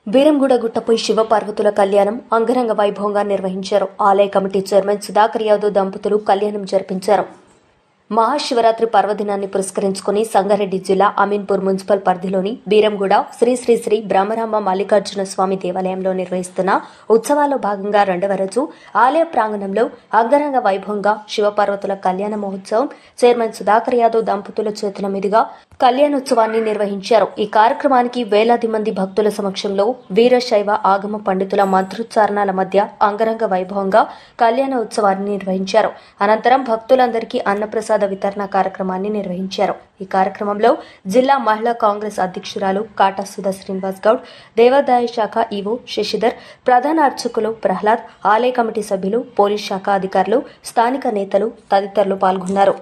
వీరంగూడ గుట్టపై శివపార్వతుల కళ్యాణం అంగరంగ వైభవంగా నిర్వహించారు. ఆలయ కమిటీ చైర్మన్ సుధాకర్ యాదవ్ దంపతులు కళ్యాణం జరిపించారు. మహాశివరాత్రి పర్వదినాన్ని పురస్కరించుకుని సంగారెడ్డి జిల్లా అమీన్పూర్ మున్సిపల్ పరిధిలోని బీరంగూడ శ్రీ శ్రీ శ్రీ బ్రహ్మరాంబ మల్లికార్జున స్వామి దేవాలయంలో నిర్వహిస్తున్న ఉత్సవాల్లో భాగంగా రెండవ రోజు ఆలయ ప్రాంగణంలో అంగరంగ వైభవంగా శివపార్వతుల కళ్యాణ మహోత్సవం చైర్మన్ సుధాకర్ యాదవ్ దంపతుల చేతుల మీదుగా కళ్యాణోత్సవాన్ని నిర్వహించారు. ఈ కార్యక్రమానికి వేలాది మంది భక్తుల సమక్షంలో వీరశైవ ఆగమ పండితుల మంత్రోచ్చారణల మధ్య అంగరంగ వైభవంగా కళ్యాణ ఉత్సవాన్ని నిర్వహించారు. అనంతరం భక్తులందరికీ అన్నప్రసాద వితరణ కార్యక్రమాన్ని నిర్వహించారు. ఈ కార్యక్రమంలో జిల్లా మహిళా కాంగ్రెస్ అధ్యక్షురాలు కాటా సుధా శ్రీనివాస్ గౌడ్, దేవాదాయ శాఖ ఈవో శశిధర్, ప్రధాన అర్చకులు ప్రహ్లాద్, ఆలయ కమిటీ సభ్యులు, పోలీస్ శాఖ అధికారులు, స్థానిక నేతలు తదితరులు పాల్గొన్నారు.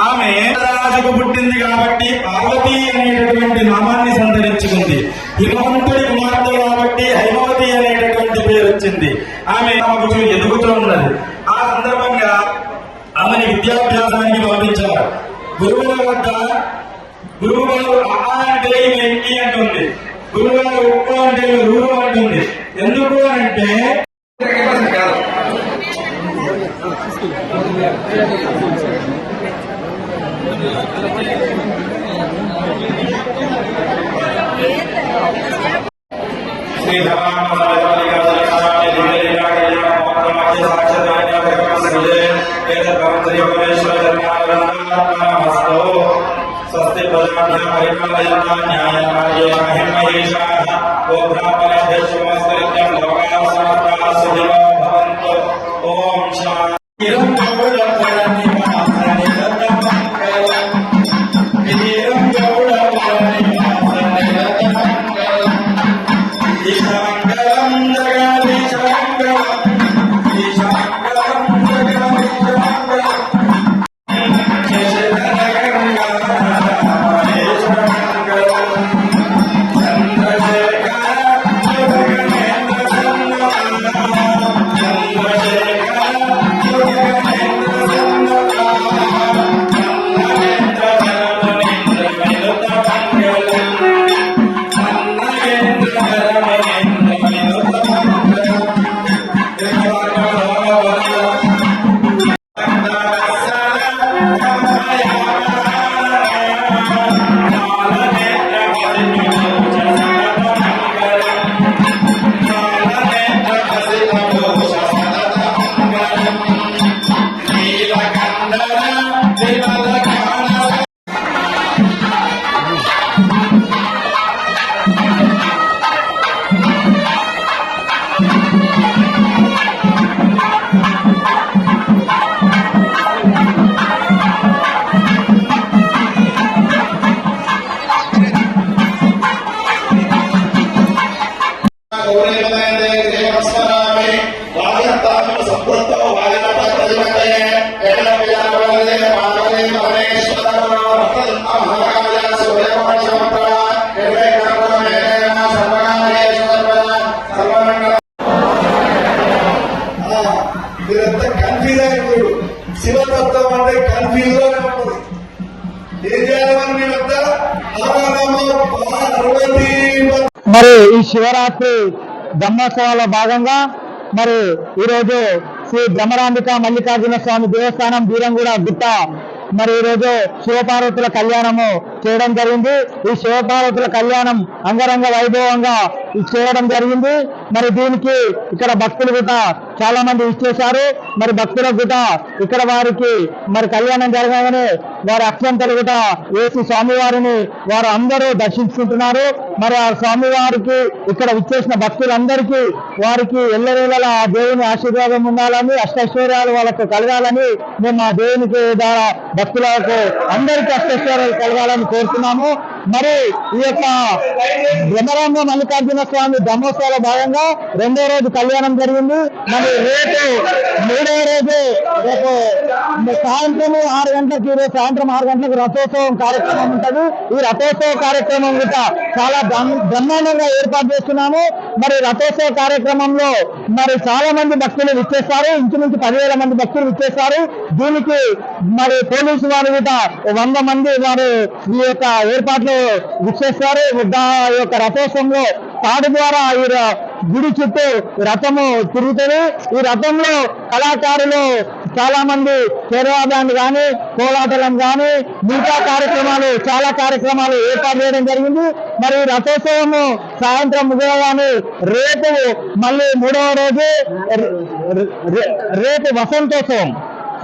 ఆమె రాజుకు పుట్టింది కాబట్టి పార్వతి అనేటటువంటి నామాన్ని సంతరించుకుంది. హిమవంతుడి కుమార్తె కాబట్టి హైమవతి అనేటటువంటి పేరు వచ్చింది. ఆమె ఆమెకు ఎదుగుతూ ఉన్నది. ఆ సందర్భంగా ఆమెని విద్యాభ్యాసానికి పంపించారు. గురువుల వద్ద గురువుగారు అంటే ఏంటి అంటుంది, గురువుగారు ఉప్పు అంటే రూరు అంటుంది. ఎందుకు అంటే స్వస్తి ఓం శాంతి. శివతత్వం అంటే కన్ఫ్యూజ్ గానే ఉంటుంది. ఏం చేయాలని మరి ఈ శివరాత్రి బ్రహ్మోత్సవాల భాగంగా మరి ఈరోజు శ్రీ బ్రహ్మరాంబిక మల్లికార్జున స్వామి దేవస్థానం బీరంగూడ గుట్ట మరి ఈరోజు శివపార్వతుల కళ్యాణము చేయడం జరిగింది. ఈ శివపార్వతుల కళ్యాణం అంగరంగ వైభవంగా చేయడం జరిగింది. మరి దీనికి ఇక్కడ భక్తులు కూడా చాలా మంది ఇచ్చేశారు. మరి భక్తులకు కూడా ఇక్కడ వారికి మరి కళ్యాణం జరగగానే వారి అక్షంతలు కూడా వేసి స్వామివారిని వారు అందరూ దర్శించుకుంటున్నారు. మరి ఆ స్వామివారికి ఇక్కడ విచ్చేసిన భక్తులందరికీ వారికి ఎల్లవేళలా ఆ దేవుని ఆశీర్వాదం ఉండాలని, అష్టైశ్వర్యాలు వాళ్ళకు కలగాలని మేము ఆ దేవునికి ద్వారా భక్తులకు అందరికీ అష్టైశ్వర్యాలు కలగాలని కోరుతున్నాము. మరి ఈ యొక్క బ్రహ్మరాంబ మల్లికార్జున స్వామి బ్రహ్మోత్సవాల భాగంగా 2వ రోజు కళ్యాణం జరిగింది. మరి రేపు 3వ రోజు రేపు సాయంత్రం 6 గంటలకు సాయంత్రం 6 గంటలకు రథోత్సవం కార్యక్రమం ఉంటుంది. ఈ రథోత్సవ కార్యక్రమం కూడా చాలా బ్రహ్మాండంగా ఏర్పాటు చేస్తున్నాము. మరి రథోత్సవ కార్యక్రమంలో మరి చాలా మంది భక్తులు విచ్చేస్తారు. ఇంచుమించు 10,000 మంది భక్తులు విచ్చేస్తారు. దీనికి మరి పోలీసు వారు కూడా 100 మంది వారు ఈ యొక్క ఏర్పాట్లు విచ్చేస్తారు. ఈ యొక్క రథోత్సవంలో తాడు ద్వారా ఈ గుడి చుట్టూ రథము తిరుగుతుంది. ఈ రథంలో కళాకారులు చాలా మంది కేరళ బ్యాండ్ కానీ కోలాటలం కానీ మిగతా చాలా కార్యక్రమాలు ఏర్పాటు చేయడం జరిగింది. మరి రథోత్సవము సాయంత్రం ముగియగానే రేపు మళ్ళీ 3వ రోజు రేపు వసంతోత్సవం,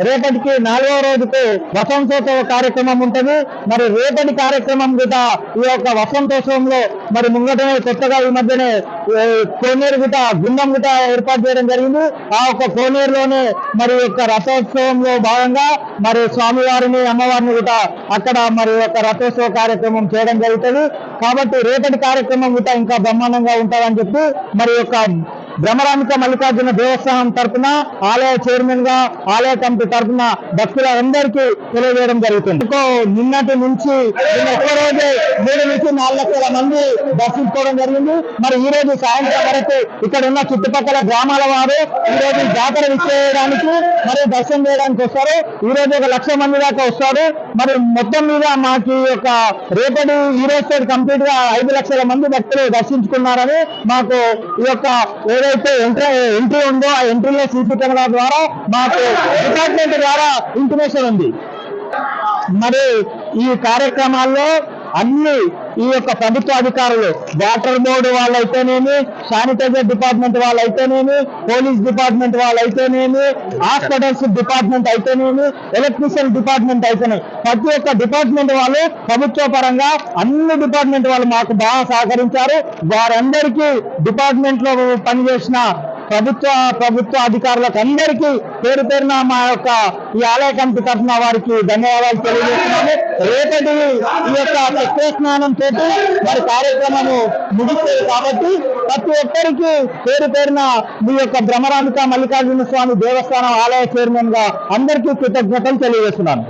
రేపటికి 4వ రోజుకు వసంతోత్సవ కార్యక్రమం ఉంటుంది. మరి రేపటి కార్యక్రమం కూడా ఈ యొక్క వసంతోత్సవంలో మరి ముంగటనే కొత్తగా ఈ మధ్యనే కోనేరు గుట గుండం గుట ఏర్పాటు చేయడం జరిగింది. ఆ యొక్క కోనేరులోనే మరి యొక్క రథోత్సవంలో భాగంగా మరి స్వామివారిని అమ్మవారిని కూడా అక్కడ మరి యొక్క రథోత్సవ కార్యక్రమం చేయడం జరుగుతుంది. కాబట్టి రేపటి కార్యక్రమం కూడా ఇంకా బ్రహ్మాండంగా ఉంటుందని చెప్పి మరి యొక్క బ్రహ్మరాంబిక మల్లికార్జున దేవస్థానం తరఫున ఆలయ చైర్మన్ గా ఆలయ కమిటీ తరఫున భక్తులందరికీ తెలియజేయడం జరుగుతుంది. నిన్నటి నుంచి ఒక్కరోజే 3 నుంచి 4 లక్షల మంది దర్శించుకోవడం జరిగింది. మరి ఈ రోజు సాయంత్రం వరకు ఇక్కడ ఉన్న చుట్టుపక్కల గ్రామాల వారు ఈ రోజు జాతర విచ్చేయడానికి మరి దర్శనం చేయడానికి వస్తారు. ఈ రోజు 1 లక్ష మంది దాకా వస్తారు. మరి మొత్తం మీద మాకు ఈ యొక్క రేపటి ఈ రోజు కంప్లీట్ గా 5 లక్షల మంది భక్తులు దర్శించుకున్నారని మాకు ఈ యొక్క ఏదైతే ఎంట్రీ ఉందో ఆ ఎంట్రీలో సీసీ కెమెరా ద్వారా మాకు డిపార్ట్మెంట్ ద్వారా ఇంటిమేషన్ ఉంది. మరి ఈ కార్యక్రమాల్లో అన్ని ఈ యొక్క ప్రభుత్వ అధికారులు వాటర్ బోర్డు వాళ్ళైతేనేమి, శానిటైజర్ డిపార్ట్మెంట్ వాళ్ళైతేనేమి, పోలీస్ డిపార్ట్మెంట్ వాళ్ళైతేనేమి, హాస్పిటల్స్ డిపార్ట్మెంట్ అయితేనేమి, ఎలక్ట్రిషియన్ డిపార్ట్మెంట్ అయితేనేమి, ప్రతి ఒక్క డిపార్ట్మెంట్ వాళ్ళు ప్రభుత్వ పరంగా అన్ని డిపార్ట్మెంట్ వాళ్ళు మాకు బాగా సహకరించారు. వారందరికీ డిపార్ట్మెంట్ లో పనిచేసిన ప్రభుత్వ అధికారులకు అందరికీ పేరు పేరున మా యొక్క ఈ ఆలయ కమిటీ తరఫున వారికి ధన్యవాదాలు తెలియజేస్తున్నాము. రేపటి ఈ యొక్క చక్ర స్నానం తోటి మరి కార్యక్రమము ముగిస్తుంది. కాబట్టి ప్రతి ఒక్కరికి పేరు పేరున మీ యొక్క బ్రహ్మరాంబిక మల్లికార్జున స్వామి దేవస్థానం ఆలయ చైర్మన్ గా అందరికీ కృతజ్ఞతలు తెలియజేస్తున్నాను.